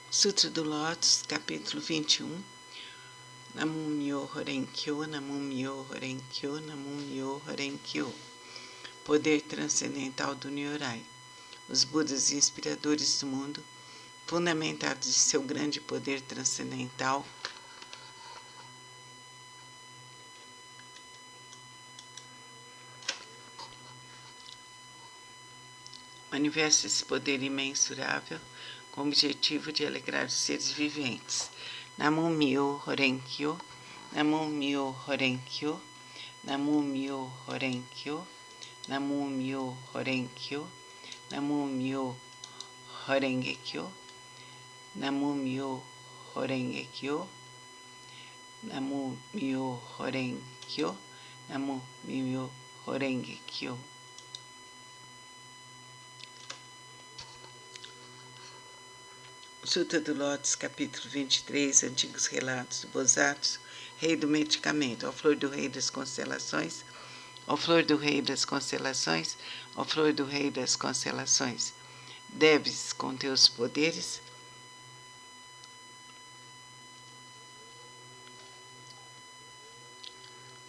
Sutra do Lótus, capítulo 21. Namum Myoho Renge-kyo, Namum Myoho Renge-kyo, Namum Myoho Renge-kyo. Poder transcendental do Nyorai. Os Budas inspiradores do mundo, fundamentados em seu grande poder transcendental, manifesta esse poder imensurável com o objetivo de alegrar os seres viventes. Namum Myoho Renge-kyo, Namum Myoho Renge-kyo, Namum Myoho Renge-kyo, Namum Myoho Renge-kyo, Namum Myoho Renge-kyo, Namum Myoho Renge-kyo, Namum Myoho Renge-kyo, Namum Myoho Renge-kyo. Sutra do Lótus, capítulo 23, Antigos Relatos do Bosatsu, Rei do Medicamento, ó flor do Rei das Constelações, ó flor do Rei das Constelações, ó flor do Rei das Constelações, deves, com teus poderes,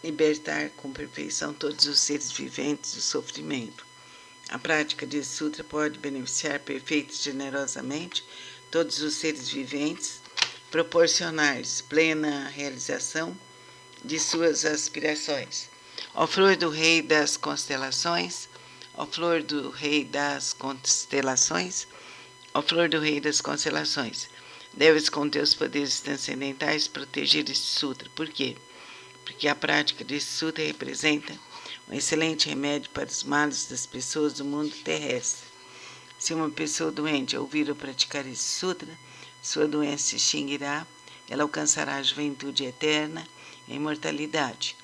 libertar com perfeição todos os seres viventes do sofrimento. A prática desse sutra pode beneficiar perfeita e generosamente todos os seres viventes, proporcionar-lhes plena realização de suas aspirações. Ó flor do Rei das Constelações, ó flor do Rei das Constelações, ó flor do Rei das Constelações, deves com teus poderes transcendentais proteger este sutra. Por quê? Porque a prática deste sutra representa um excelente remédio para os males das pessoas do mundo terrestre. Se uma pessoa doente ouvir ou praticar esse sutra, sua doença se extinguirá, ela alcançará a juventude eterna e a imortalidade.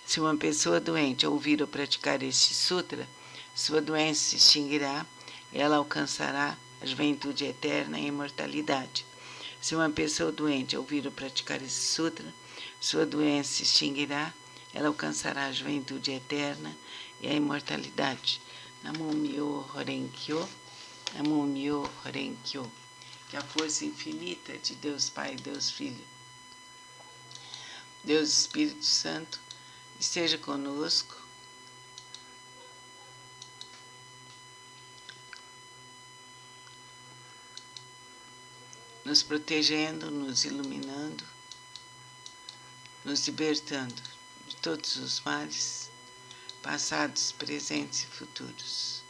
Se uma pessoa doente ouvir ou praticar este sutra, sua doença se extinguirá, ela alcançará a juventude eterna e a imortalidade. Se uma pessoa doente ouvir ou praticar esse sutra, sua doença se extinguirá, ela alcançará a juventude eterna e a imortalidade. Namum Myoho Renge-kyo, Namum Myoho Renge-kyo. Que a força infinita de Deus Pai e Deus Filho, Deus Espírito Santo, esteja conosco, nos protegendo, nos iluminando, nos libertando de todos os males, passados, presentes e futuros.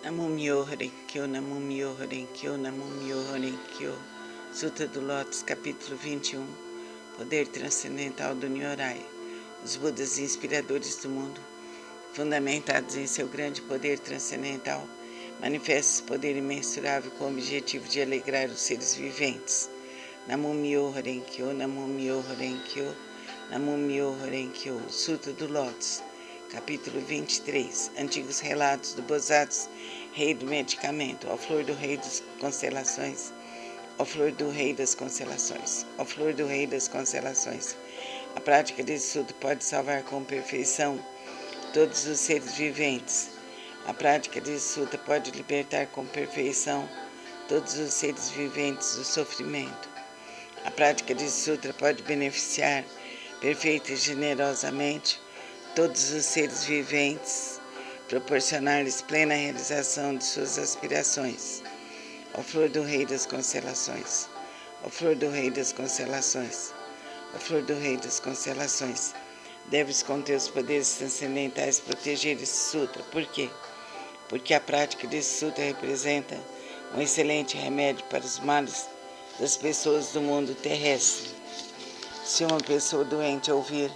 Namum Myoho Renge-kyo, Namum Myoho Renge-kyo, Namum Myoho Renge-kyo. Sutra do Lótus, capítulo 21. Poder transcendental do Nyorai. Os Budas inspiradores do mundo, fundamentados em seu grande poder transcendental, manifestam esse poder imensurável com o objetivo de alegrar os seres viventes. Namum Myoho Renge-kyo, Namum Myoho Renge-kyo, Namum Myoho Renge-kyo. Sutra do Lótus, capítulo 23. Antigos Relatos do Bosatsu, Rei do Medicamento, ó flor do Rei das Constelações, ó flor do Rei das Constelações, ó flor do Rei das Constelações. A prática desse sutra pode salvar com perfeição todos os seres viventes. A prática desse sutra pode libertar com perfeição todos os seres viventes do sofrimento. A prática desse sutra pode beneficiar perfeita e generosamente todos os seres viventes, proporcionar-lhes plena realização de suas aspirações. Ó flor do Rei das Constelações, ó flor do Rei das Constelações, ó flor do Rei das Constelações, deves com teus poderes transcendentais proteger esse sutra. Por quê? Porque a prática desse sutra representa um excelente remédio para os males das pessoas do mundo terrestre. Se uma pessoa doente ouvir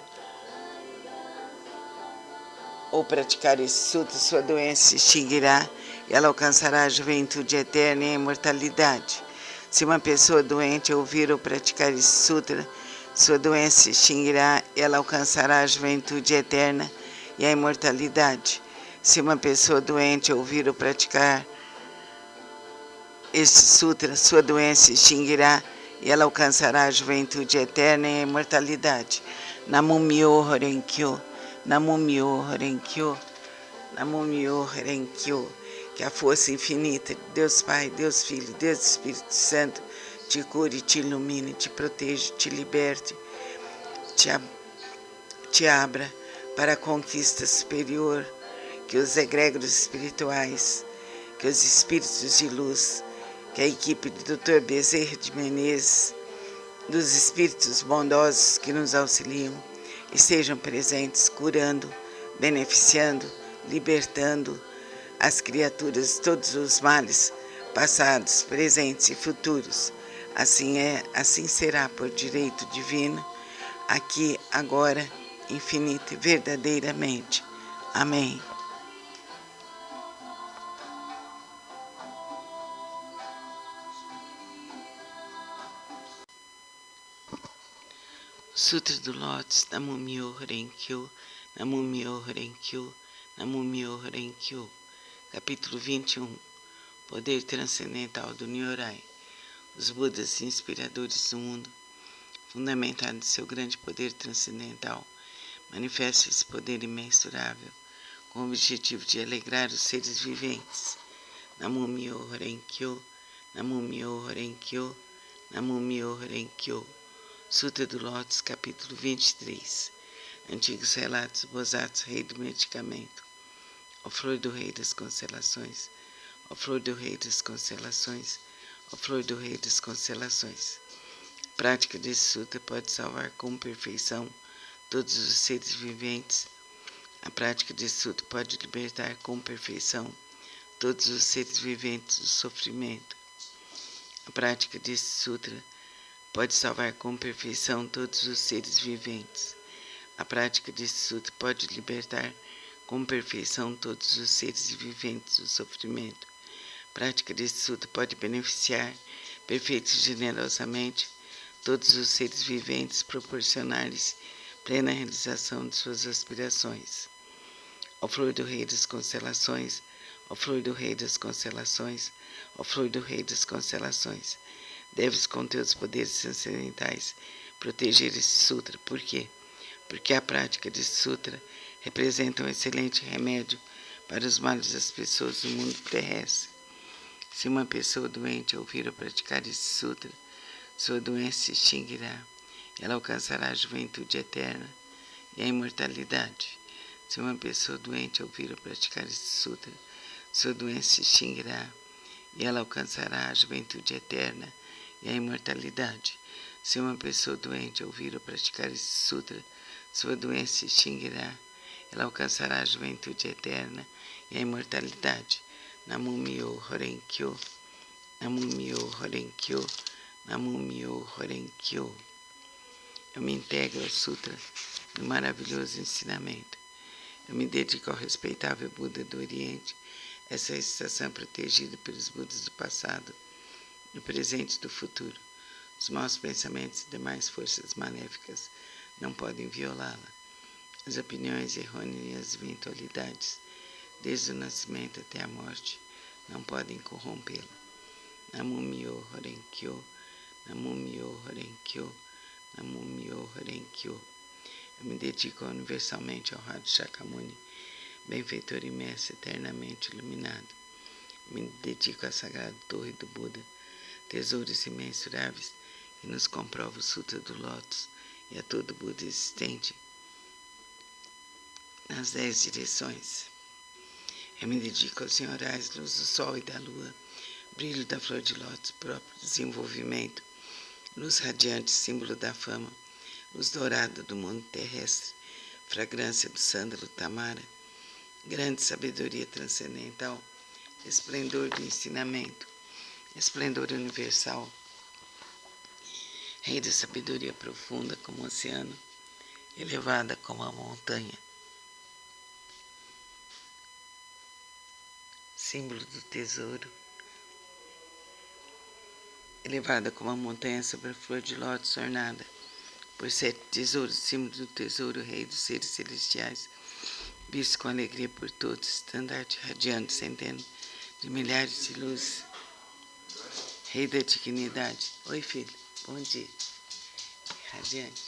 ou praticar esse sutra, sua doença se extinguirá e ela alcançará a juventude eterna e a imortalidade. Se uma pessoa doente ouvir ou praticar esse sutra, sua doença se extinguirá e ela alcançará a juventude eterna e a imortalidade. Se uma pessoa doente ouvir ou praticar este sutra, sua doença se extinguirá e ela alcançará a juventude eterna e a imortalidade. Namum Myoho Renge-kyo, Namum Myoho Renge-kyo, Namum Myoho Renge-kyo. Que a força infinita de Deus Pai, Deus Filho, Deus Espírito Santo te cure, te ilumine, te proteja, te liberte, te abra para a conquista superior, que os egrégoros espirituais, que os espíritos de luz, que a equipe do Dr. Bezerra de Menezes, dos espíritos bondosos que nos auxiliam, estejam presentes, curando, beneficiando, libertando as criaturas de todos os males, passados, presentes e futuros. Assim é, assim será por direito divino, aqui, agora, infinita e verdadeiramente. Amém. Sutra do Lótus, Namyo Renkyo, Namyo Renkyo, Namyo Renkyo. Capítulo 21. Poder transcendental do Nyorai. Os Budas inspiradores do mundo, fundamentado em seu grande poder transcendental, manifesta esse poder imensurável com o objetivo de alegrar os seres viventes. Namyo Renkyo, Namyo Renkyo, Namyo Renkyo. Sutra do Lótus, capítulo 23. Antigos relatos do Bosatsu, rei do medicamento. Ó flor do rei das constelações, ó flor do rei das constelações, ó flor do rei das constelações. A prática desse sutra pode salvar com perfeição todos os seres viventes. A prática desse sutra pode libertar com perfeição todos os seres viventes do sofrimento. A prática desse sutra pode salvar com perfeição todos os seres viventes. A prática desse sutra pode libertar com perfeição todos os seres viventes do sofrimento. A prática desse sutra pode beneficiar perfeita e generosamente todos os seres viventes, proporcionar-lhes plena realização de suas aspirações. Ó flor do rei das constelações, ó flor do rei das constelações, ó flor do rei das constelações, deves com teus poderes transcendentais proteger esse sutra. Por quê? Porque a prática desse sutra representa um excelente remédio para os males das pessoas do mundo terrestre. Se uma pessoa doente ouvir ou praticar esse sutra, sua doença se extinguirá, ela alcançará a juventude eterna e a imortalidade. Se uma pessoa doente ouvir ou praticar esse sutra, sua doença se extinguirá e ela alcançará a juventude eterna e a imortalidade. Se uma pessoa doente ouvir ou praticar esse sutra, sua doença se extinguirá, ela alcançará a juventude eterna e a imortalidade. Namyo Renkyo, Namyo Renkyo, Namyo Renkyo. Eu me integro ao sutra do maravilhoso ensinamento. Eu me dedico ao respeitável Buda do Oriente. Essa estação é protegida pelos Budas do passado, do presente e do futuro. Os maus pensamentos e demais forças maléficas não podem violá-la. As opiniões errôneas e as eventualidades, desde o nascimento até a morte, não podem corrompê-la. Namyo Renkyo, Namyo Renkyo, Namyo Renkyo. Eu me dedico universalmente ao Raja Shakyamuni, benfeitor e mestre eternamente iluminado. Eu me dedico à sagrada torre do Buda, tesouros imensuráveis que nos comprova o Sutra do Lótus e a todo Buda existente nas 10 direções. Eu me dedico aos senhorais luz do sol e da lua, brilho da flor de lótus, próprio desenvolvimento, luz radiante, símbolo da fama, luz dourada do mundo terrestre, fragrância do sândalo tamara, grande sabedoria transcendental, esplendor do ensinamento, esplendor universal, rei da sabedoria profunda como o oceano, elevada como a montanha, símbolo do tesouro, elevada como a montanha sobre a flor de lótus ornada por 7 tesouros, símbolo do tesouro, rei dos seres celestiais, visto com alegria por todos, estandarte radiante, centenas de milhares de luzes, rei da dignidade. Oi, filho, bom dia. Radiante.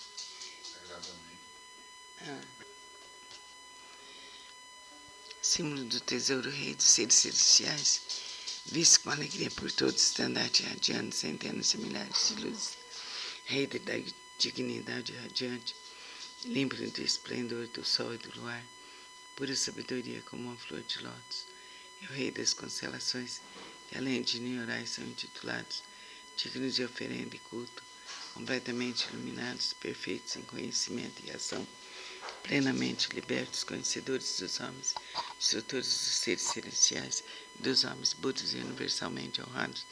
símbolo do tesouro rei dos seres celestiais, visto com alegria por todos, estandarte radiando centenas de milhares de luzes, rei da dignidade radiante, límpido do esplendor do sol e do luar, pura sabedoria como uma flor de lótus, é o rei das constelações, que além de Niorai são intitulados, dignos de oferenda e culto, completamente iluminados, perfeitos em conhecimento e ação, plenamente libertos, conhecedores dos homens, instrutores dos seres celestiais e dos homens, budas e universalmente honrados,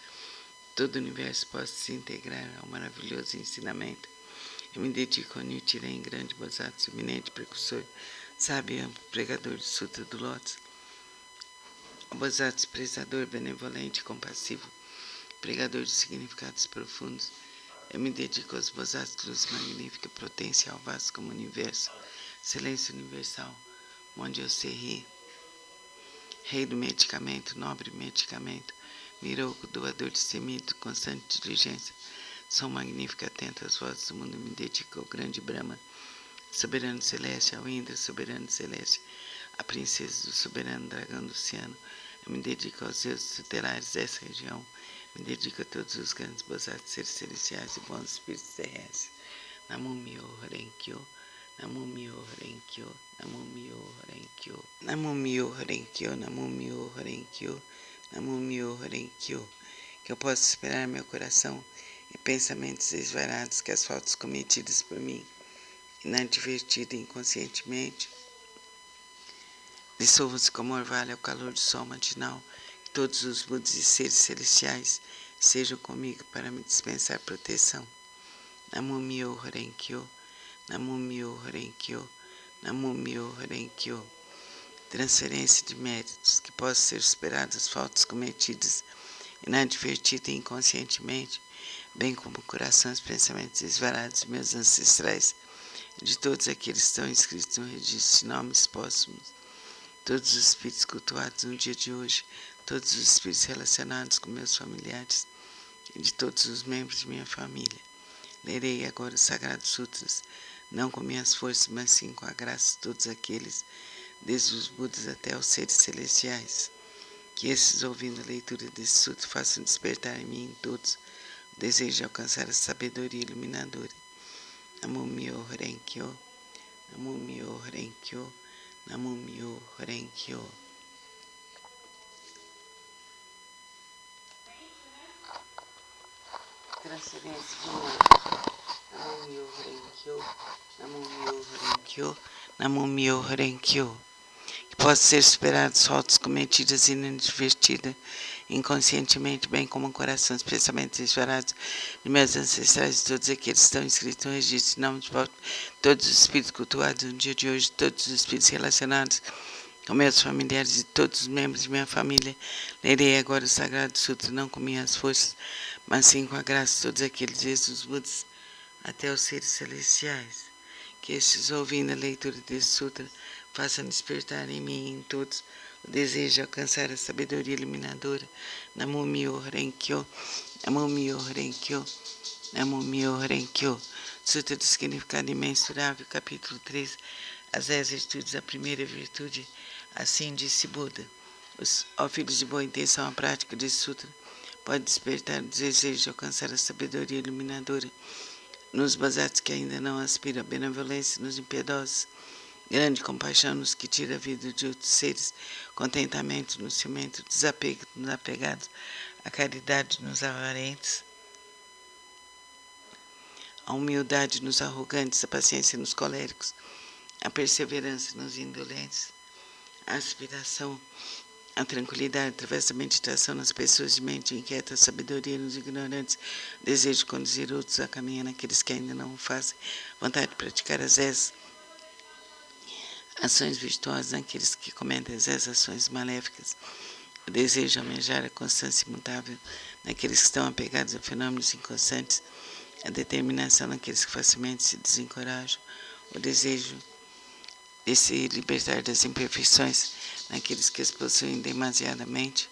todo o universo possa se integrar ao maravilhoso ensinamento. Eu me dedico ao Nichiren, grande Bodhisattva, eminente precursor, sábio e amplo pregador do Sutra do Lótus, ao Bodhisattva expressador, benevolente e compassivo, pregador de significados profundos. Eu me dedico aos Bodhisattvas, luz magnífica, potencial vasto como o universo, silêncio universal, onde eu serri, rei do medicamento, nobre medicamento, mirouco, doador de semido, constante diligência, sou magnífico, atento às vozes do mundo, me dedico ao grande Brahma, soberano celeste, ao Indra, soberano celeste, a princesa do soberano dragão do oceano. Eu me dedico aos deuses tutelares dessa região, me dedico a todos os grandes bodhisattvas, seres celestiais e bons espíritos terrestres. Namo Myoho Renge-kyo, Namo Myoho Renge-kyo, Namo Myoho Renge-kyo, Namo Myoho Renge-kyo, Namo Myoho Renge-kyo, Namo Myoho Renge-kyo. Que eu possa esperar meu coração em pensamentos desvarados que as faltas cometidas por mim, inadvertida e inconscientemente, dissolvam-se como orvalho ao calor do sol matinal, que todos os budas e seres celestiais sejam comigo para me dispensar proteção. Namo Myoho Renge-kyo, Namo Myoho Renge-kyo, Namo Myoho Renge-kyo. Transferência de méritos, que possam ser superadas as faltas cometidas inadvertida e inconscientemente, bem como o coração e os pensamentos desvarados de meus ancestrais e de todos aqueles que estão inscritos no registro de nomes póstumos, todos os espíritos cultuados no dia de hoje, todos os espíritos relacionados com meus familiares e de todos os membros de minha família. Lerei agora os Sagrados Sutras, não com minhas forças, mas sim com a graça de todos aqueles, desde os Budas até os seres celestiais. Que esses, ouvindo a leitura desse sutra, façam despertar em mim, em todos, o desejo de alcançar a sabedoria iluminadora. Namo Myoho Renge-kyo, Namo Myoho Renge-kyo, Namo Myoho Renge-kyo. Transferência de méritos. Namo Myoho Renge-kyo, Namo Myoho Renge-kyo, Namo Myoho Renge-kyo. Que possa ser superados faltas cometidas inadvertidas, inconscientemente, bem como o coração, os pensamentos desvarados de meus ancestrais e todos aqueles que estão inscritos no registro de nomes de todos os espíritos cultuados no dia de hoje, todos os espíritos relacionados com meus familiares e todos os membros de minha família. Lerei agora o Sagrado Sutra, não com minhas forças, mas sim com a graça de todos aqueles, desde os Budas até os seres celestiais. Que estes, ouvindo a leitura desse sutra, façam despertar em mim e em todos o desejo de alcançar a sabedoria iluminadora. Namo Myoho Renge-kyo, Namo Myoho Renge-kyo, Namo Myoho Renge-kyo. Sutra do Significado Imensurável, capítulo 3, as 10 virtudes da primeira virtude. Assim disse Buda: ó filhos de boa intenção, a prática desse sutra pode despertar o desejo de alcançar a sabedoria iluminadora nos bodhisattvas que ainda não aspiram à benevolência, nos impiedosos, grande compaixão nos que tira a vida de outros seres, contentamento no ciumento, desapego nos apegados, a caridade nos avarentes, a humildade nos arrogantes, a paciência nos coléricos, a perseverança nos indolentes, a aspiração, a tranquilidade através da meditação nas pessoas de mente inquieta, a sabedoria nos ignorantes, o desejo de conduzir outros a caminhar naqueles que ainda não o fazem, vontade de praticar as 10 ações virtuosas naqueles que cometem as 10 ações maléficas, o desejo de almejar a constância imutável naqueles que estão apegados a fenômenos inconstantes, a determinação naqueles que facilmente se desencorajam, o desejo de se libertar das imperfeições naqueles que as possuem demasiadamente,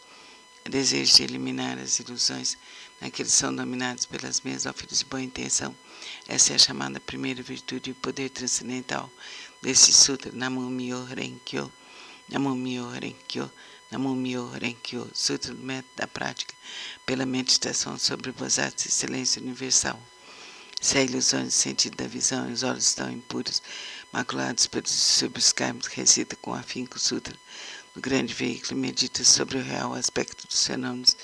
o desejo de eliminar as ilusões naqueles que são dominados pelas meias, ó filhos de boa intenção. Essa é a chamada primeira virtude e o poder transcendental desse sutra. Namo Myoho Renge-kyo, Namo Myoho Renge Kyo, Namo Myoho Renge Kyo, Sutra do Método da Prática, pela meditação sobre o Bodhisattva Excelência Universal. Se a ilusão de sentido da visão e os olhos estão impuros, maculados pelos distúrbios kármicos, recita com afinco o Sutra do grande veículo e medita sobre o real aspecto dos fenômenos.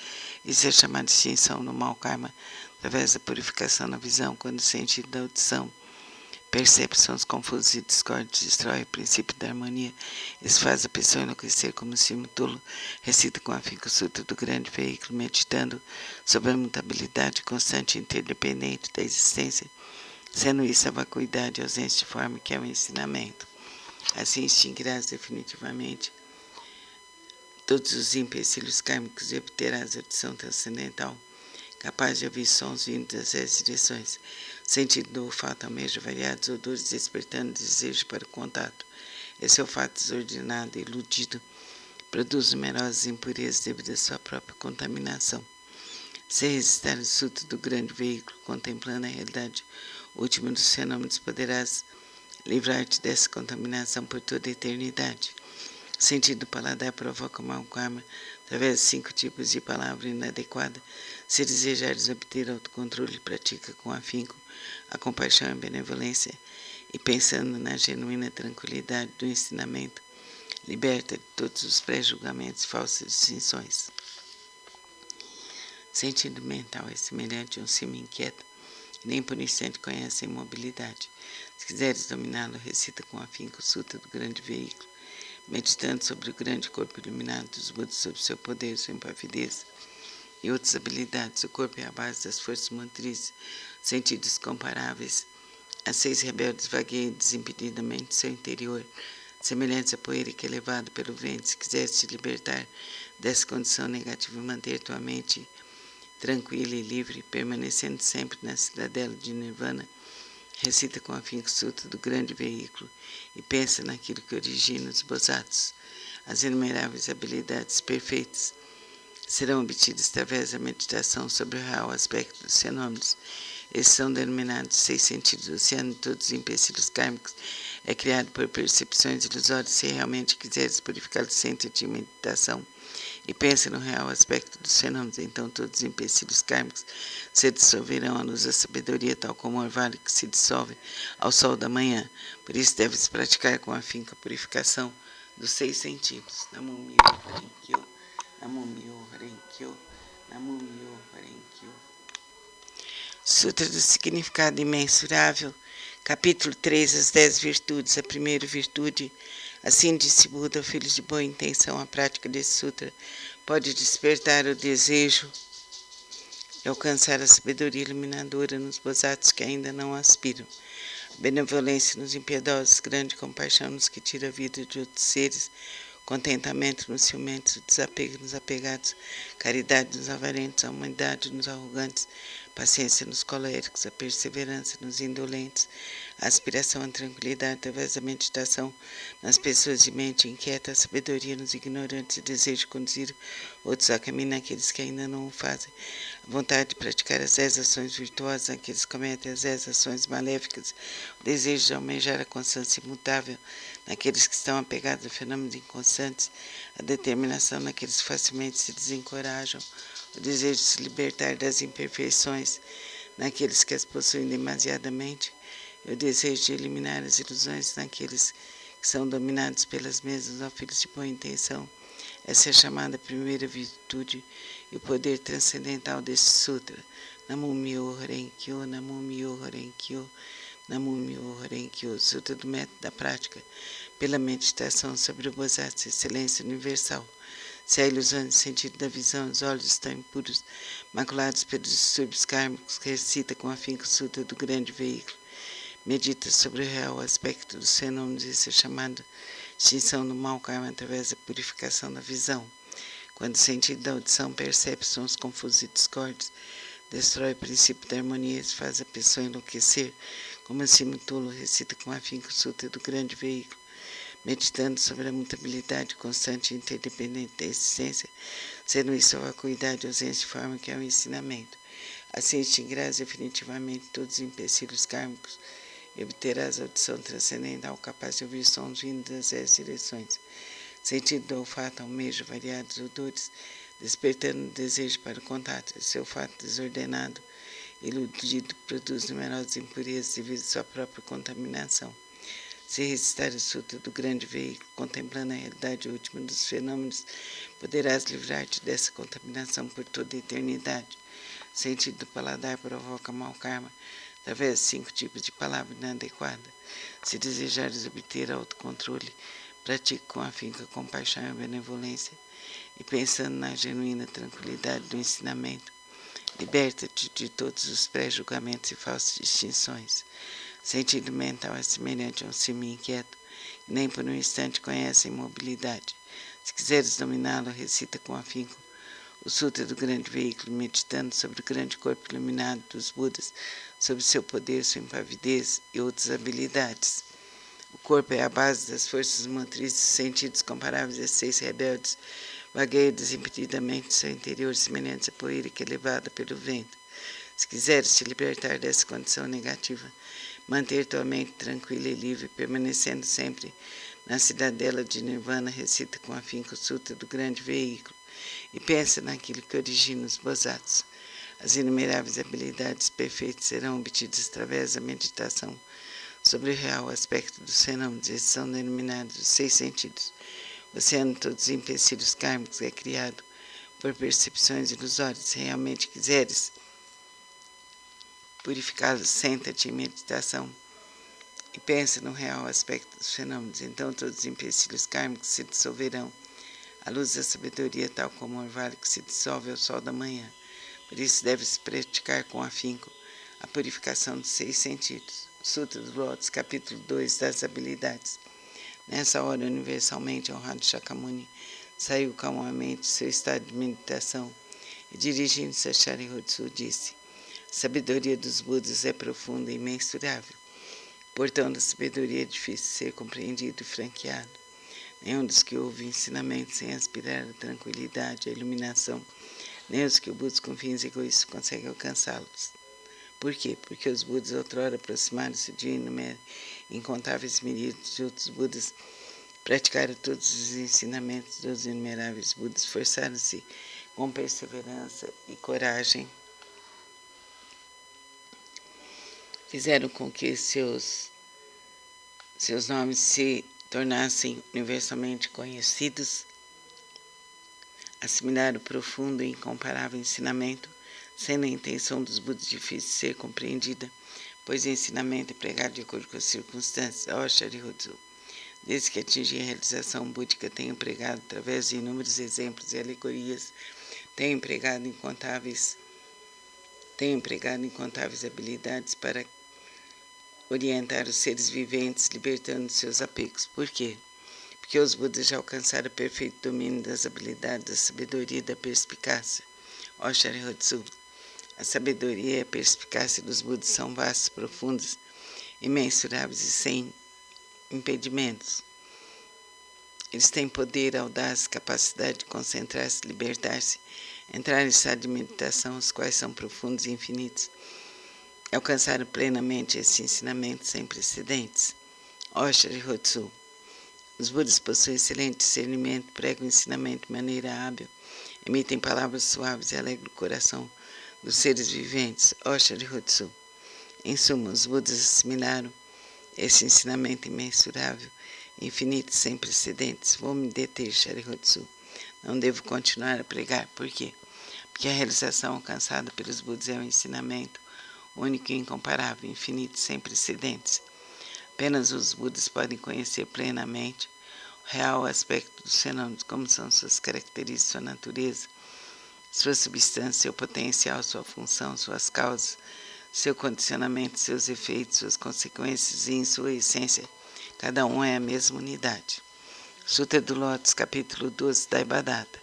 Isso é chamado de extinção do mau karma, através da purificação da visão, quando o sentido da audição percebe sons confusos e discordes, destrói o princípio da harmonia. Isso faz a pessoa enlouquecer como se um tolo. Recita com afinco o Sutra do grande veículo, meditando sobre a mutabilidade constante e interdependente da existência, sendo isso a vacuidade e ausência de forma que é o ensinamento. Assim extinguirás definitivamente todos os empecilhos kármicos e obterás a audição transcendental, capaz de ouvir sons vindos das 10 direções, sentindo do olfato almeja variados odores, despertando desejo para o contato. Esse olfato desordenado e iludido produz numerosas impurezas devido à sua própria contaminação. Se recitar o Sutra do grande veículo, contemplando a realidade última dos fenômenos, poderás livrar-te dessa contaminação por toda a eternidade. O sentido do paladar provoca o mau karma através de 5 tipos de palavra inadequada. Se desejares obter autocontrole, pratica com afinco a compaixão e a benevolência, e pensando na genuína tranquilidade do ensinamento, liberta de todos os pré-julgamentos e falsas distinções. O sentido mental é semelhante a um cimo inquieto, e nem por um instante conhece a imobilidade. Se quiseres dominá-lo, recita com afinco o Sutra do grande veículo, meditando sobre o grande corpo iluminado dos Budas, sobre seu poder, sua impavidez e outras habilidades. O corpo é a base das forças motrizes, sentidos comparáveis. As 6 rebeldes vagueiam desimpedidamente seu interior, semelhantes à poeira que é levada pelo vento. Se quiseres te libertar dessa condição negativa e manter tua mente tranquila e livre, permanecendo sempre na cidadela de Nirvana, recita com afinco o Sutra do grande veículo e pensa naquilo que origina os Bodhisattvas. As inumeráveis habilidades perfeitas serão obtidas através da meditação sobre o real aspecto dos fenômenos. Esses são denominados 6 sentidos. O oceano de todos os empecilhos kármicos é criado por percepções ilusórias. Se realmente quiseres purificá-lo, senta-te em meditação e pensa no real aspecto dos fenômenos. Então todos os empecilhos kármicos se dissolverão à luz da sabedoria, tal como o orvalho que se dissolve ao sol da manhã. Por isso deves praticar com afinco a purificação dos 6 sentidos. Namo Myoho Renge Kyo, Namo Myoho Renge Kyo, Namo Myoho Renge Kyo. Sutra do Significado Imensurável, capítulo 3, as 10 virtudes. A primeira virtude: assim disse Buda, filhos de boa intenção, a prática desse sutra pode despertar o desejo de alcançar a sabedoria iluminadora nos bodhisattvas que ainda não aspiram. Benevolência nos impiedosos, grande compaixão nos que tira a vida de outros seres, contentamento nos ciumentos, desapego nos apegados, caridade nos avarentos, a humanidade nos arrogantes, paciência nos coléricos, a perseverança nos indolentes, a aspiração à tranquilidade através da meditação nas pessoas de mente inquieta, a sabedoria nos ignorantes e desejo de conduzir outros a caminho naqueles que ainda não o fazem, a vontade de praticar as 10 ações virtuosas naqueles que cometem as 10 ações maléficas, o desejo de almejar a constância imutável naqueles que estão apegados a fenômenos inconstantes, a determinação naqueles que facilmente se desencorajam, o desejo de se libertar das imperfeições naqueles que as possuem demasiadamente, e o desejo de eliminar as ilusões naqueles que são dominados pelas mesmas, ó filhos de boa intenção. Essa é a chamada primeira virtude e o poder transcendental desse sutra. Namo Myoho Renge Kyo, Namo Myoho Renge Kyo, Namo Myoho Renge Kyo, Sutra do Método da Prática, pela meditação sobre o Bodhisattva Excelência Universal. Se a ilusão de sentido da visão, os olhos estão impuros, maculados pelos distúrbios kármicos, recita com afinco o Sutra do grande veículo. Medita sobre o real aspecto dos fenômenos. Isso é chamado extinção do mau karma através da purificação da visão. Quando o sentido da audição percebe sons confusos e discordes, destrói o princípio da harmonia e faz a pessoa enlouquecer. Como assim o tolo, recita com afinco o Sutra do grande veículo, meditando sobre a mutabilidade constante e interdependente da existência, sendo isso a vacuidade e ausência de forma que é o ensinamento. Assim extinguirás definitivamente todos os empecilhos kármicos e obterás a audição transcendental capaz de ouvir sons vindos das 10 direções, Sentido do olfato almeja variados odores, despertando o desejo para o contato. Esse olfato desordenado e iludido produz numerosas impurezas devido à sua própria contaminação. Se recitar o Sutra do grande veículo, contemplando a realidade última dos fenômenos, poderás livrar-te dessa contaminação por toda a eternidade. O sentido do paladar provoca mau karma através de 5 tipos de palavra inadequada. Se desejares obter autocontrole, pratique com afinco a compaixão e a benevolência, e pensando na genuína tranquilidade do ensinamento, liberta-te de todos os pré-julgamentos e falsas distinções. O sentido mental é semelhante a um ciúme inquieto, que nem por um instante conhece a imobilidade. Se quiseres dominá-lo, recita com afinco o Sutra do grande veículo, meditando sobre o grande corpo iluminado dos Budas, sobre seu poder, sua impavidez e outras habilidades. O corpo é a base das forças motrizes, dos sentidos comparáveis a 6 rebeldes, vagueiam desimpedidamente em seu interior, semelhantes à poeira que é levada pelo vento. Se quiseres te libertar dessa condição negativa, manter tua mente tranquila e livre, permanecendo sempre na cidadela de Nirvana, recita com afinco o Sutra do grande veículo e pensa naquilo que origina os Bodhisattvas. As inumeráveis habilidades perfeitas serão obtidas através da meditação sobre o real aspecto dos fenômenos. Esses são denominados os 6 sentidos. O oceano de todos os empecilhos kármicos é criado por percepções ilusórias. Se realmente quiseres purificá-los, senta-te em meditação e pensa no real aspecto dos fenômenos. Então todos os empecilhos kármicos se dissolverão à luz da sabedoria, tal como o orvalho que se dissolve ao sol da manhã. Por isso deves praticar com afinco a purificação dos 6 sentidos. Sutra do Lótus, capítulo 2 das habilidades. Nessa hora, universalmente honrado Shakyamuni saiu calmamente de seu estado de meditação e, dirigindo-se a Sharyotsu, disse: a sabedoria dos Budas é profunda e imensurável. Portão da sabedoria é difícil de ser compreendido e franqueado. Nenhum dos que ouve ensinamentos sem aspirar à tranquilidade, à iluminação, nem os que o buscam com fins egoístas conseguem alcançá-los. Por quê? Porque os Budas outrora aproximaram-se de incontáveis miríades de outros Budas, praticaram todos os ensinamentos dos inumeráveis Budas, esforçaram-se com perseverança e coragem, fizeram com que seus nomes se tornassem universalmente conhecidos, assimilaram o profundo e incomparável ensinamento, sendo a intenção dos Budas difícil de ser compreendida, pois o ensinamento é pregado de acordo com as circunstâncias. Ó Sharyotsu, desde que atingi a realização búdica, tenho pregado através de inúmeros exemplos e alegorias, tenho empregado incontáveis habilidades para orientar os seres viventes, libertando seus apegos. Por quê? Porque os Budas já alcançaram o perfeito domínio das habilidades, da sabedoria e da perspicácia. Ó Sharyotsu, a sabedoria e a perspicácia dos Budas são vastas, profundas, imensuráveis e sem impedimentos. Eles têm poder, audácia, capacidade de concentrar-se, libertar-se, entrar em estado de meditação, os quais são profundos e infinitos. Alcançaram plenamente esse ensinamento sem precedentes. Ó Sharyotsu, os Budas possuem excelente discernimento, pregam o ensinamento de maneira hábil, emitem palavras suaves e alegram o coração dos seres viventes. Ó Sharyotsu, em suma, os Budas assimilaram esse ensinamento imensurável, infinito, sem precedentes. Vou me deter, Sharyotsu. Não devo continuar a pregar. Por quê? Porque a realização alcançada pelos Budas é um ensinamento único e incomparável, infinito, sem precedentes. Apenas os Budas podem conhecer plenamente o real aspecto dos fenômenos, como são suas características, sua natureza, sua substância, seu potencial, sua função, suas causas, seu condicionamento, seus efeitos, suas consequências e, em sua essência, cada um é a mesma unidade. Sutra do Lótus, capítulo 12, da Ibadata.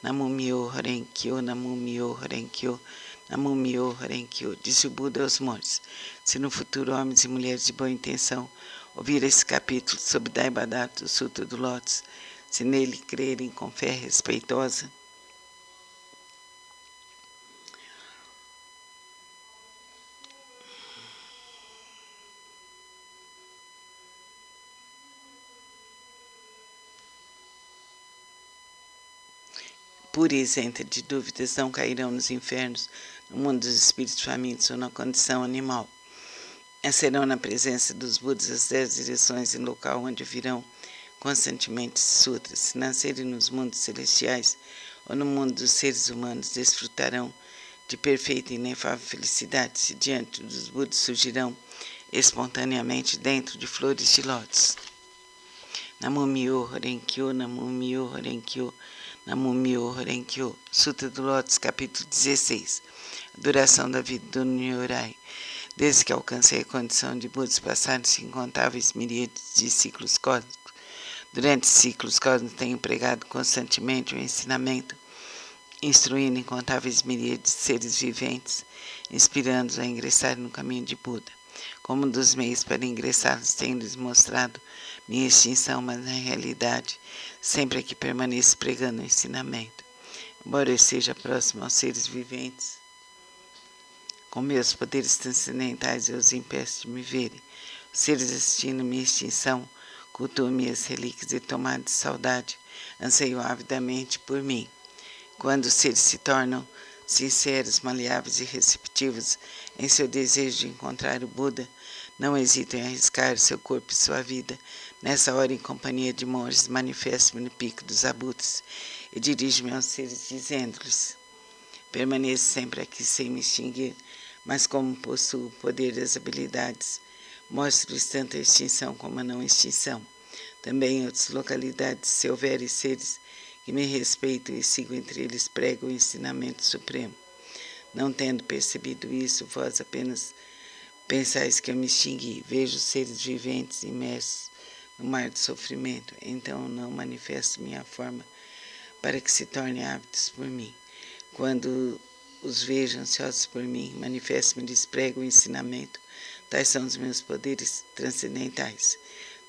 Namo Myoho Renkyo, Namo Myoho Renkyo, Namo Myoho Renkyo. Disse o Buda aos monges: se no futuro homens e mulheres de boa intenção ouvirem esse capítulo sobre Daibadata, o Sutra do Lótus, se nele crerem com fé respeitosa, pura e isenta de dúvidas, não cairão nos infernos, no mundo dos espíritos famintos ou na condição animal. Serão na presença dos Budas as 10 direções em local onde virão constantemente sutras. Se nascerem nos mundos celestiais ou no mundo dos seres humanos, desfrutarão de perfeita e inefável felicidade, se diante dos Budas surgirão espontaneamente dentro de flores de lótus. Namo Myoho Renge-kyo, Namo Myoho Renge-kyo, Namo Myoho Renge-kyo. Sutra do Lótus, capítulo 16. A duração da vida do Nyorai. Desde que alcancei a condição de Budas, passaram-se incontáveis miríades de ciclos cósmicos. Durante ciclos cósmicos tenho pregado constantemente o ensinamento, instruindo incontáveis miríades de seres viventes, inspirando-os a ingressar no caminho de Buda. Como um dos meios para ingressá-los, tenho-lhes mostrado minha extinção, mas na realidade, sempre aqui permaneço pregando o ensinamento. Embora eu esteja próximo aos seres viventes, com meus poderes transcendentais eu os impeço de me verem. Os seres assistindo minha extinção cultuam minhas relíquias e, tomados de saudade, anseiam avidamente por mim. Quando os seres se tornam sinceros, maleáveis e receptivos em seu desejo de encontrar o Buda, não hesitam em arriscar seu corpo e sua vida. Nessa hora, em companhia de monges, manifesto-me no pico dos abutres e dirijo-me aos seres, dizendo-lhes: permaneço sempre aqui sem me extinguir, mas como possuo o poder das habilidades, mostro-lhes tanto a extinção como a não extinção. Também em outras localidades, se houverem seres que me respeitam e sigo entre eles, prego o ensinamento supremo. Não tendo percebido isso, vós apenas pensais que eu me extingui. Vejo os seres viventes imersos no mar de sofrimento, então não manifesto minha forma para que se tornem ávidos por mim. Quando os vejo ansiosos por mim, manifesto-me, lhes prego o ensinamento. Tais são os meus poderes transcendentais.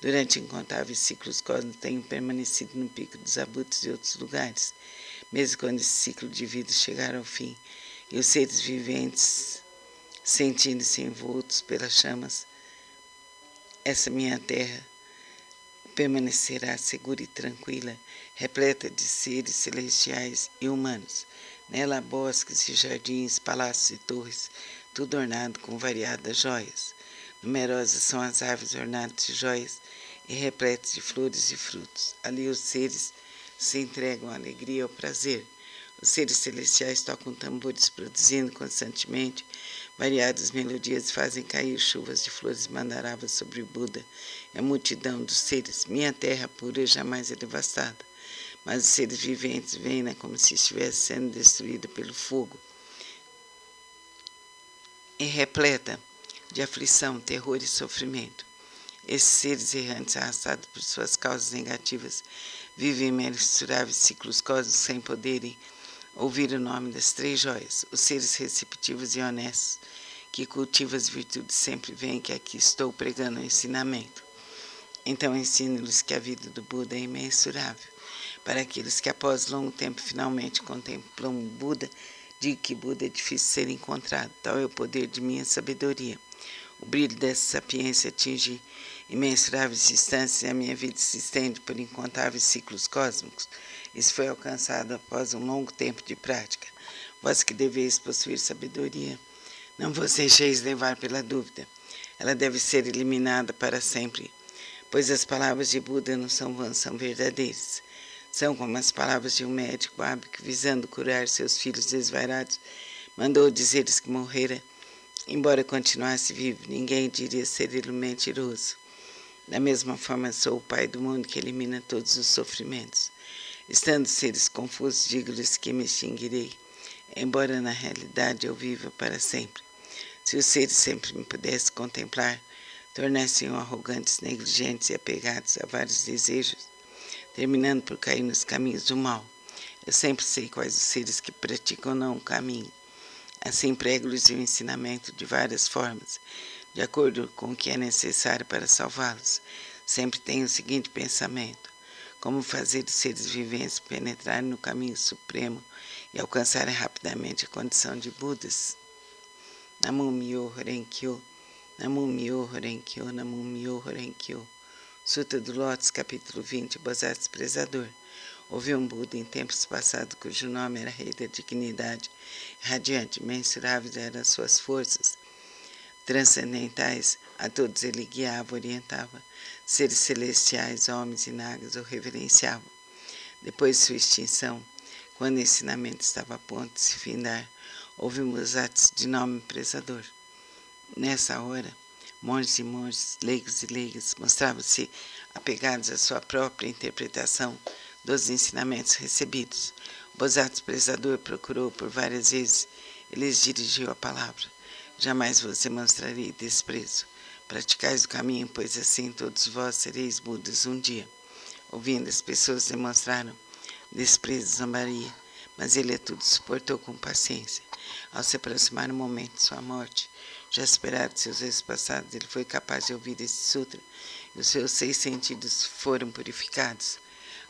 Durante incontáveis ciclos cósmicos tenho permanecido no pico dos abutres e outros lugares, mesmo quando esse ciclo de vida chegar ao fim, e os seres viventes sentindo-se envoltos pelas chamas, essa minha terra permanecerá segura e tranquila, repleta de seres celestiais e humanos. Nela há bosques e jardins, palácios e torres, tudo ornado com variadas joias. Numerosas são as árvores ornadas de joias e repletas de flores e frutos. Ali os seres se entregam à alegria e ao prazer. Os seres celestiais tocam tambores, produzindo constantemente variadas melodias, fazem cair chuvas de flores mandaravas sobre o Buda e a multidão dos seres. Minha terra pura jamais é devastada, mas os seres viventes veem-na como se estivesse sendo destruída pelo fogo e repleta de aflição, terror e sofrimento. Esses seres errantes, arrastados por suas causas negativas, vivem em mensuráveis ciclos cósmicos sem poderem ouvir o nome das 3 joias. Os seres receptivos e honestos, que cultivam as virtudes, sempre veem que aqui estou pregando o ensinamento. Então ensino-lhes que a vida do Buda é imensurável. Para aqueles que após longo tempo finalmente contemplam o Buda, digo que Buda é difícil ser encontrado. Tal é o poder de minha sabedoria. O brilho dessa sapiência atinge imensuráveis distâncias e a minha vida se estende por incontáveis ciclos cósmicos. Isso foi alcançado após um longo tempo de prática. Vós que deveis possuir sabedoria, não vos deixeis levar pela dúvida. Ela deve ser eliminada para sempre, pois as palavras de Buda não são vãs, são verdadeiras. São como as palavras de um médico hábil que, visando curar seus filhos desvairados, mandou dizer-lhes que morrera. Embora continuasse vivo, ninguém diria ser ele mentiroso. Da mesma forma, sou o Pai do mundo que elimina todos os sofrimentos. Estando seres confusos, digo-lhes que me extinguirei, embora na realidade eu viva para sempre. Se os seres sempre me pudessem contemplar, tornassem-se arrogantes, negligentes e apegados a vários desejos, terminando por cair nos caminhos do mal. Eu sempre sei quais os seres que praticam não o caminho. Assim prego-lhes o ensinamento de várias formas, de acordo com o que é necessário para salvá-los. Sempre tenho o seguinte pensamento: como fazer os seres viventes penetrarem no caminho supremo e alcançarem rapidamente a condição de Budas. Namo Myoho Renge-kyo, Namo Myoho Renge-kyo, Namo Myoho Renge-kyo. Sutra do Lótus, capítulo 20, Bodhisattva Desprezador. Houve um Buda em tempos passados cujo nome era Rei da Dignidade, radiante, mensuráveis eram suas forças transcendentais, a todos ele guiava, orientava, seres celestiais, homens e nagas o reverenciavam. Depois de sua extinção, quando o ensinamento estava a ponto de se findar, houve um Bosatz de nome prezador. Nessa hora, monges e monges, leigos e leigas, mostravam-se apegados à sua própria interpretação dos ensinamentos recebidos. O Bosatz prezador procurou por várias vezes e lhes dirigiu a palavra. Jamais vos demonstrarei desprezo. Praticais o caminho, pois assim todos vós sereis Budas um dia. Ouvindo, as pessoas demonstraram desprezo e zombaria, mas ele a tudo suportou com paciência. Ao se aproximar o momento de sua morte, já superado seus erros passados, ele foi capaz de ouvir este sutra, e os seus 6 sentidos foram purificados.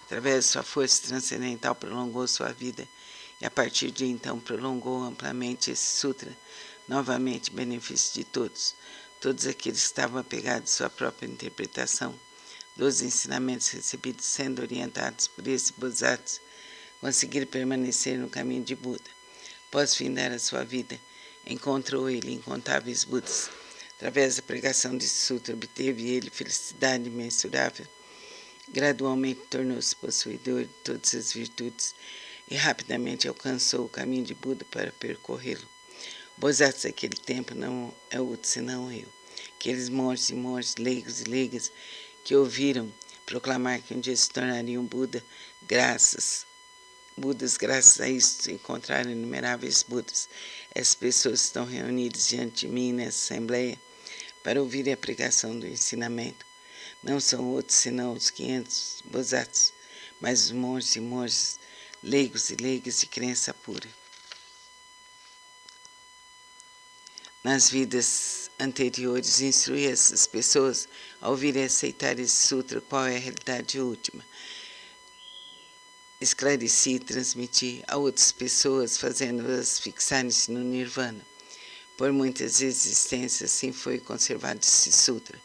Através de sua força transcendental, prolongou sua vida, e a partir de então prolongou amplamente esse sutra, novamente benefício de todos. Todos aqueles que estavam apegados à sua própria interpretação dos ensinamentos recebidos, sendo orientados por esse Bosatz, conseguiram permanecer no caminho de Buda. Após findar a sua vida, encontrou ele incontáveis Budas. Através da pregação desse sutra, obteve ele felicidade imensurável. Gradualmente tornou-se possuidor de todas as virtudes e rapidamente alcançou o caminho de Buda para percorrê-lo. O Bosatz daquele tempo não é outro senão eu. Aqueles monges e monges, leigos e leigas, que ouviram proclamar que um dia se tornariam Budas, graças a isso encontraram inumeráveis Budas. Essas pessoas estão reunidas diante de mim nessa assembleia para ouvir a pregação do ensinamento. Não são outros senão os 500 Bosatz, mas os monges e monges, leigos e leigas de crença pura. Nas vidas anteriores, instruí essas pessoas a ouvir e aceitar esse sutra, qual é a realidade última. Esclareci e transmiti a outras pessoas, fazendo-as fixarem-se no Nirvana. Por muitas existências, assim foi conservado esse sutra.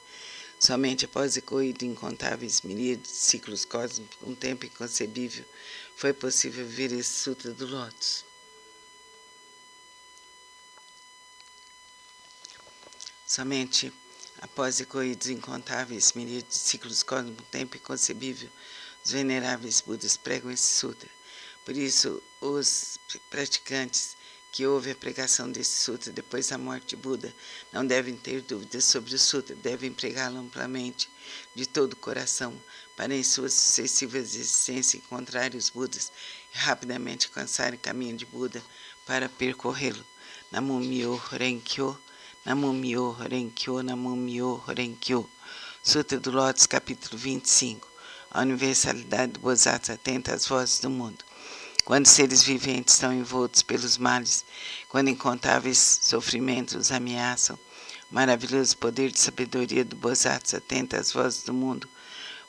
Somente após ecoir de incontáveis miríades de ciclos cósmicos, um tempo inconcebível, foi possível ver esse sutra do Lótus. Somente após ecoídos incontáveis miríades de ciclos cósmicos, tempo inconcebível, os veneráveis Budas pregam esse sutra. Por isso, os praticantes que ouvem a pregação desse sutra depois da morte de Buda não devem ter dúvidas sobre o sutra, devem pregá-lo amplamente, de todo o coração, para em suas sucessivas existências encontrarem os Budas e rapidamente alcançarem o caminho de Buda para percorrê-lo. Namo Myoho Renge-kyo, Namo Myoho Renge-kyo, Namo Myoho Renge-kyo. Sutra do Lótus, capítulo 25. A universalidade do Bosatz atenta às vozes do mundo. Quando seres viventes estão envoltos pelos males, quando incontáveis sofrimentos os ameaçam, o maravilhoso poder de sabedoria do Bosatz atenta às vozes do mundo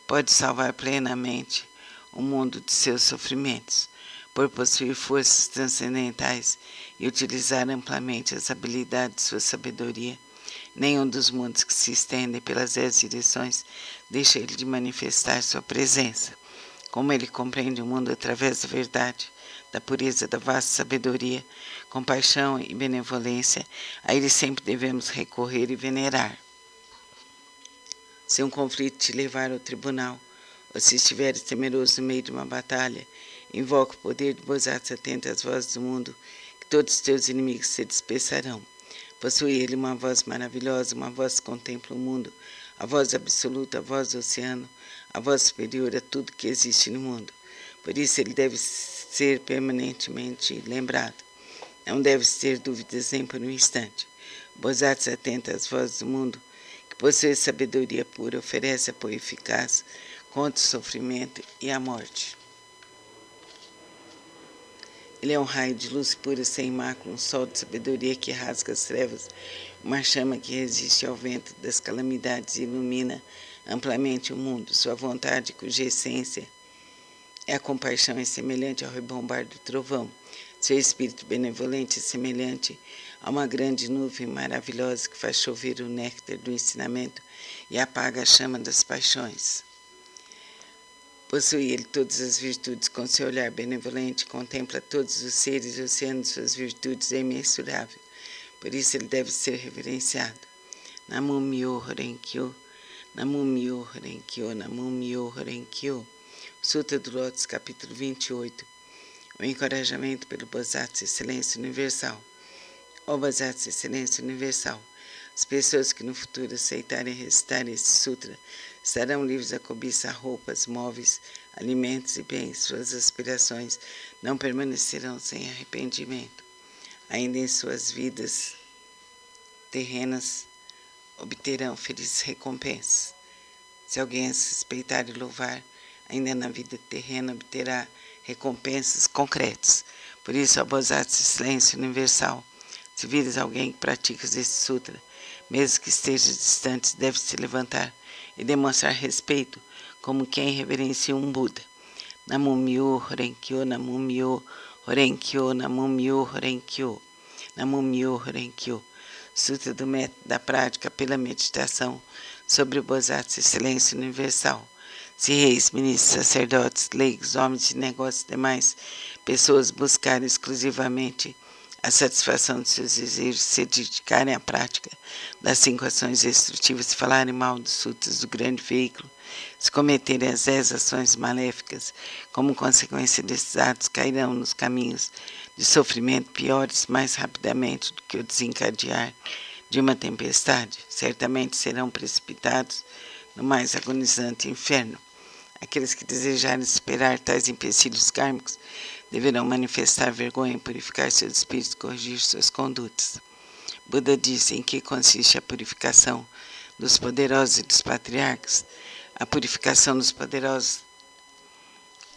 pode salvar plenamente o mundo de seus sofrimentos. Por possuir forças transcendentais e utilizar amplamente as habilidades de sua sabedoria, nenhum dos mundos que se estendem pelas 10 direções deixa ele de manifestar sua presença. Como ele compreende o mundo através da verdade, da pureza, da vasta sabedoria, compaixão e benevolência, a ele sempre devemos recorrer e venerar. Se um conflito te levar ao tribunal, ou se estiveres temeroso no meio de uma batalha, invoca o poder do Bosatz atenta às vozes do mundo, que todos os teus inimigos se dispersarão. Possui ele uma voz maravilhosa, uma voz que contempla o mundo, a voz absoluta, a voz do oceano, a voz superior a tudo que existe no mundo. Por isso ele deve ser permanentemente lembrado. Não deve ter dúvidas nem por um instante. Bosatz atenta às vozes do mundo, que possui sabedoria pura, oferece apoio eficaz contra o sofrimento e a morte. Ele é um raio de luz pura, sem mácula, um sol de sabedoria que rasga as trevas, uma chama que resiste ao vento das calamidades e ilumina amplamente o mundo. Sua vontade, cuja essência é a compaixão, é semelhante ao rebombar do trovão. Seu espírito benevolente é semelhante a uma grande nuvem maravilhosa que faz chover o néctar do ensinamento e apaga a chama das paixões. Possui ele todas as virtudes, com seu olhar benevolente, contempla todos os seres e o oceano de suas virtudes é imensurável. Por isso ele deve ser reverenciado. Namu Myoho Renge Kyo, Namu Myoho Renge Kyo, Namu Myoho Renge Kyo. Sutra do Lótus, capítulo 28. O encorajamento pelo Bosatsu Excelência Universal. Ó Bosatsu Excelência Universal, as pessoas que no futuro aceitarem recitar esse sutra estarão livres da cobiça, roupas, móveis, alimentos e bens. Suas aspirações não permanecerão sem arrependimento. Ainda em suas vidas terrenas obterão felizes recompensas. Se alguém as respeitar e louvar, ainda na vida terrena obterá recompensas concretas. Por isso, ó Bosatsu Excelência Universal, se vires alguém que pratica esse sutra, mesmo que esteja distante, deve se levantar e demonstrar respeito, como quem reverencia um Buda. Namu Myoho Renge Kyo, Namu Myoho Renge Kyo, Namu Myoho Renge Kyo, Namu Myoho Renge Kyo. Sutra do método da prática pela meditação sobre o Bosatsu Excelência Universal. Se reis, ministros, sacerdotes, leigos, homens de negócios e demais pessoas buscarem exclusivamente a satisfação de seus desejos, se dedicarem à prática das 5 ações destrutivas, se falarem mal dos sutras do grande veículo, se cometerem as 10 ações maléficas, como consequência desses atos, cairão nos caminhos de sofrimento piores mais rapidamente do que o desencadear de uma tempestade. Certamente serão precipitados no mais agonizante inferno. Aqueles que desejarem superar tais empecilhos kármicos deverão manifestar vergonha, purificar seus espíritos e corrigir suas condutas. Buda disse em que consiste a purificação dos poderosos e dos patriarcas. A purificação dos poderosos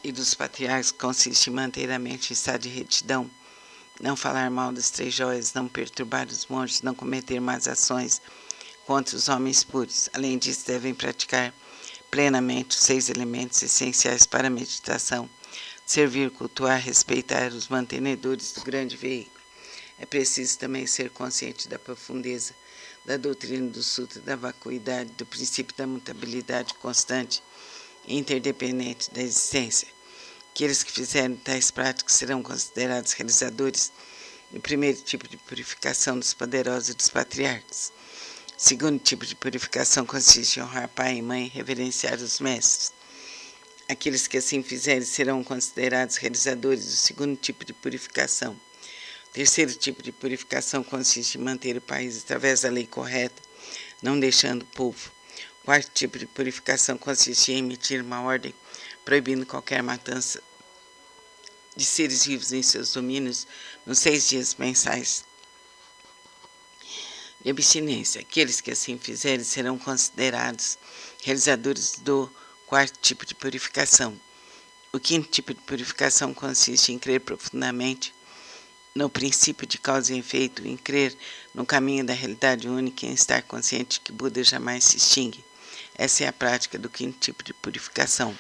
e dos patriarcas consiste em manter a mente em estado de retidão, não falar mal das 3 joias, não perturbar os monges, não cometer más ações contra os homens puros. Além disso, devem praticar plenamente os 6 elementos essenciais para a meditação, servir, cultuar, respeitar os mantenedores do grande veículo. É preciso também ser consciente da profundeza da doutrina do Sutra da vacuidade, do princípio da mutabilidade constante e interdependente da existência. Aqueles que fizerem tais práticas serão considerados realizadores do primeiro tipo de purificação dos poderosos e dos patriarcas. O segundo tipo de purificação consiste em honrar pai e mãe e reverenciar os mestres. Aqueles que assim fizerem serão considerados realizadores do segundo tipo de purificação. O terceiro tipo de purificação consiste em manter o país através da lei correta, não deixando o povo. O quarto tipo de purificação consiste em emitir uma ordem proibindo qualquer matança de seres vivos em seus domínios nos 6 dias mensais de abstinência. Aqueles que assim fizerem serão considerados realizadores do quarto tipo de purificação. O quinto tipo de purificação consiste em crer profundamente no princípio de causa e efeito, em crer no caminho da realidade única e em estar consciente que Buda jamais se extingue. Essa é a prática do quinto tipo de purificação.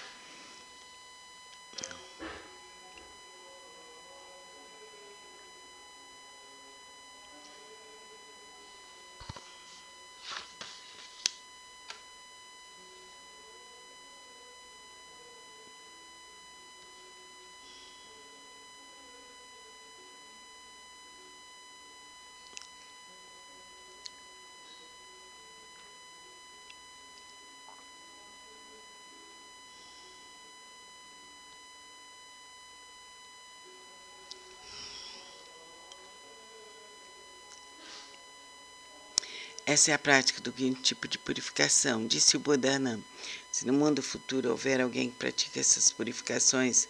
Essa é a prática do quinto tipo de purificação, disse o Bodhana. Se no mundo futuro houver alguém que pratique essas purificações,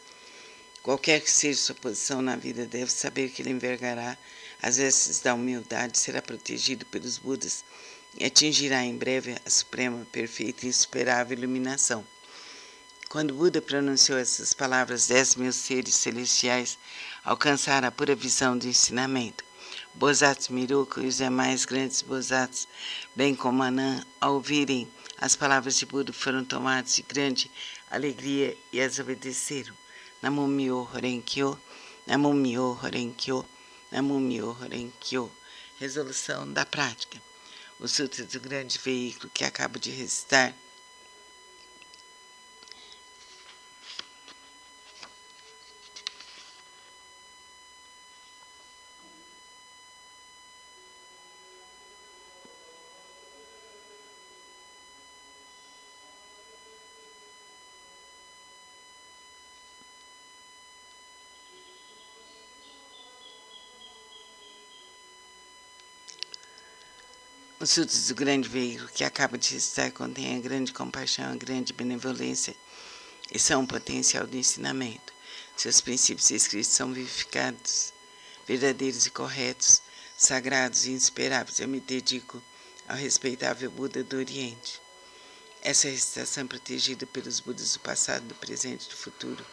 qualquer que seja sua posição na vida, deve saber que ele envergará as vestes da humildade, será protegido pelos Budas e atingirá em breve a suprema, perfeita e insuperável iluminação. Quando Buda pronunciou essas palavras, 10.000 seres celestiais alcançaram a pura visão do ensinamento. Bosatsu Miruko e os demais grandes Bosatsu, bem como Anã, ao ouvirem as palavras de Buda, foram tomados de grande alegria e as obedeceram. Namu Myoho Renge Kyo, Namu Myoho Renge Kyo, Namu Myoho Renge Kyo. Resolução da prática. O Sutra do Grande Veículo que acabo de recitar Os frutos do grande veículo que acaba de recitar contêm a grande compaixão, a grande benevolência e são um potencial do ensinamento. Seus princípios escritos são vivificados, verdadeiros e corretos, sagrados e insuperáveis. Eu me dedico ao respeitável Buda do Oriente. Essa recitação é protegida pelos Budas do passado, do presente e do futuro.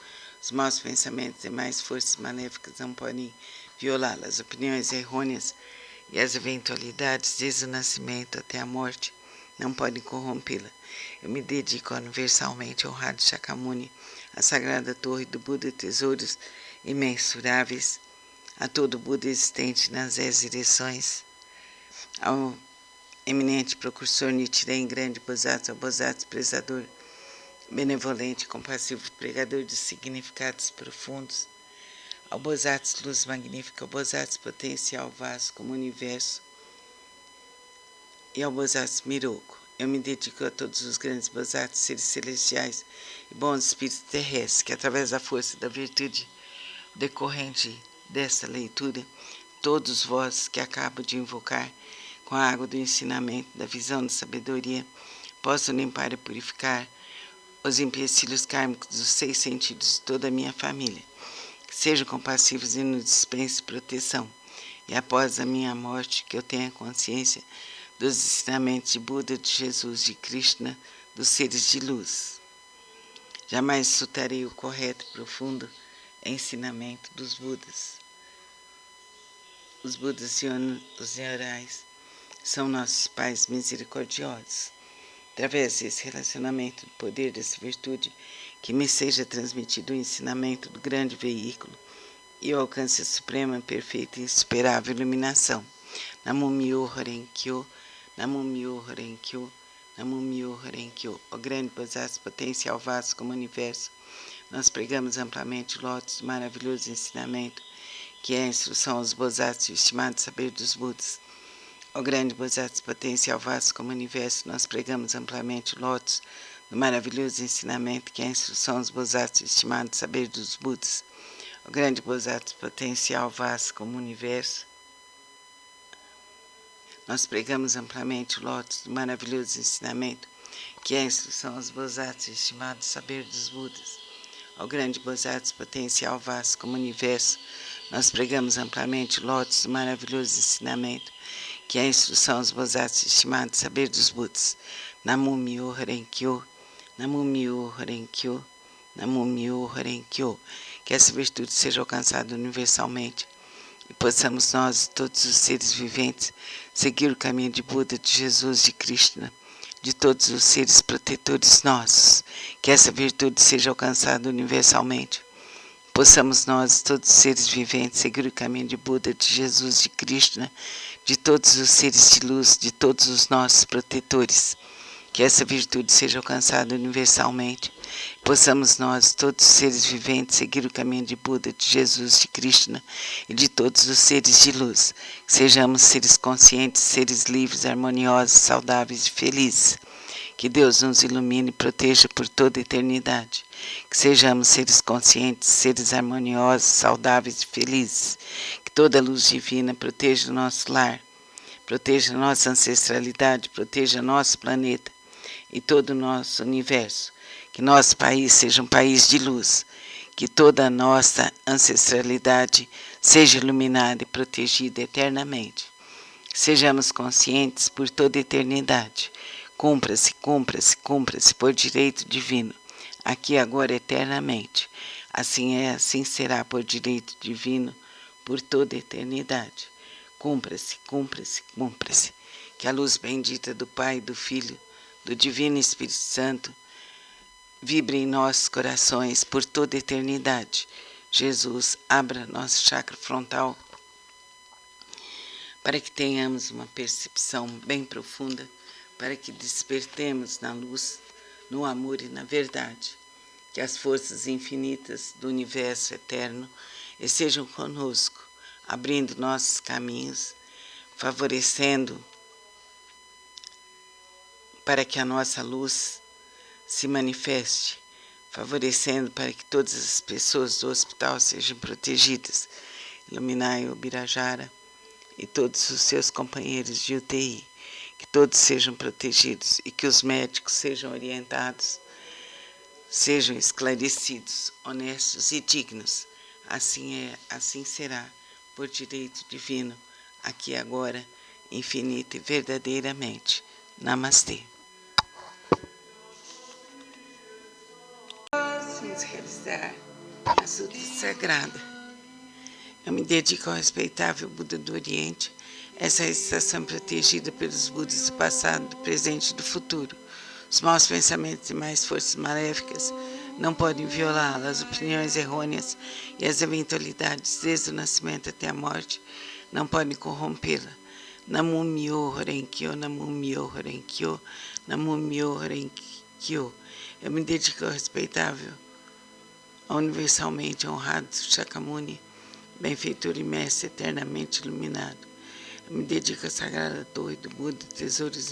Os maus pensamentos e mais forças maléficas não podem violá-la. As opiniões errôneas e as eventualidades desde o nascimento até a morte não podem corrompê-la. Eu me dedico ao universalmente honrado Shakyamuni, à sagrada torre do Buda, tesouros imensuráveis, a todo Buda existente nas 10 direções, ao eminente precursor Nichiren, grande Bosatsu, ao Bosatsu prezador, benevolente, compassivo, pregador de significados profundos, ao Bosatsu luz magnífica, ao Bosatsu potencial vasto como o universo e ao Bosatsu Miroku. Eu me dedico a todos os grandes Bosatsus, seres celestiais e bons espíritos terrestres, que através da força da virtude decorrente desta leitura, todos vós que acabo de invocar com a água do ensinamento, da visão da sabedoria, possam limpar e purificar os empecilhos kármicos dos 6 sentidos de toda a minha família. Sejam compassivos e nos dispensem proteção. E após a minha morte, que eu tenha consciência dos ensinamentos de Buda, de Jesus, de Krishna, dos seres de luz. Jamais insultarei o correto e profundo ensinamento dos Budas. Os Budas e os Nyorais são nossos pais misericordiosos. Através desse relacionamento, do poder dessa virtude, que me seja transmitido o ensinamento do grande veículo e eu alcance a suprema, perfeita e insuperável iluminação. Namo Myoho Renge Kyo, Namo Myoho Renge Kyo, Namo Myoho Renge Kyo. O grande Bosatsu potencial vasto como o universo, nós pregamos amplamente o lótus do maravilhoso ensinamento, que é a instrução aos Bosatsu e o estimado saber dos Budas. O grande Bosatsu potencial vasto como o universo, nós pregamos amplamente o lótus do maravilhoso ensinamento, que é a instrução aos Bosatsu e o estimado saber dos Budas. O grande Bosatsu potencial vasto como o universo, nós pregamos amplamente o lótus do maravilhoso ensinamento, que é a instrução aos Bosatsu e o estimado saber dos Budas. O grande Bosatsu potencial vasto como o universo, nós pregamos amplamente o lótus do maravilhoso ensinamento, que é a instrução aos Bosatsu e o estimado saber dos Budas. Namo Myoho Renge Kyo, Namo Myoho Renge Kyo, Namo Myoho Renge Kyo. Que essa virtude seja alcançada universalmente e possamos nós, todos os seres viventes, seguir o caminho de Buda, de Jesus, de Krishna, de todos os seres protetores nossos. Que essa virtude seja alcançada universalmente. Possamos nós, todos os seres viventes, seguir o caminho de Buda, de Jesus, de Krishna, de todos os seres de luz, de todos os nossos protetores. Que essa virtude seja alcançada universalmente. Possamos nós, todos os seres viventes, seguir o caminho de Buda, de Jesus, de Krishna e de todos os seres de luz. Que sejamos seres conscientes, seres livres, harmoniosos, saudáveis e felizes. Que Deus nos ilumine e proteja por toda a eternidade. Que sejamos seres conscientes, seres harmoniosos, saudáveis e felizes. Que toda a luz divina proteja o nosso lar, proteja a nossa ancestralidade, proteja nosso planeta e todo o nosso universo. Que nosso país seja um país de luz. Que toda a nossa ancestralidade seja iluminada e protegida eternamente. Que sejamos conscientes por toda a eternidade. Cumpra-se, cumpra-se, cumpra-se por direito divino, aqui, agora, eternamente. Assim é, assim será por direito divino, por toda a eternidade. Cumpra-se, cumpra-se, cumpra-se. Que a luz bendita do Pai, do Filho, do Divino Espírito Santo vibre em nossos corações por toda a eternidade. Jesus, abra nosso chakra frontal para que tenhamos uma percepção bem profunda, para que despertemos na luz, no amor e na verdade. Que as forças infinitas do universo eterno estejam conosco, abrindo nossos caminhos, favorecendo para que a nossa luz se manifeste, favorecendo para que todas as pessoas do hospital sejam protegidas. Iluminai o Birajara e todos os seus companheiros de UTI. que todos sejam protegidos e que os médicos sejam orientados, sejam esclarecidos, honestos e dignos. Assim assim será, por direito divino, aqui agora, infinito e verdadeiramente. Namastê. Vamos realizar a Sutra Sagrada. Eu me dedico ao respeitável Buda do Oriente, essa estação protegida pelos Budas do passado, do presente e do futuro. Os maus pensamentos e mais forças maléficas não podem violá-la. As opiniões errôneas e as eventualidades, desde o nascimento até a morte, não podem corrompê-la. Namu Myoho Renge Kyo, Namu Myoho Renge Kyo, Namu Myoho Renge Kyo. Eu me dedico ao respeitável, ao universalmente honrado Shakyamuni, benfeitor e mestre eternamente iluminado. Eu me dedico à Sagrada Torre do Buda, tesouros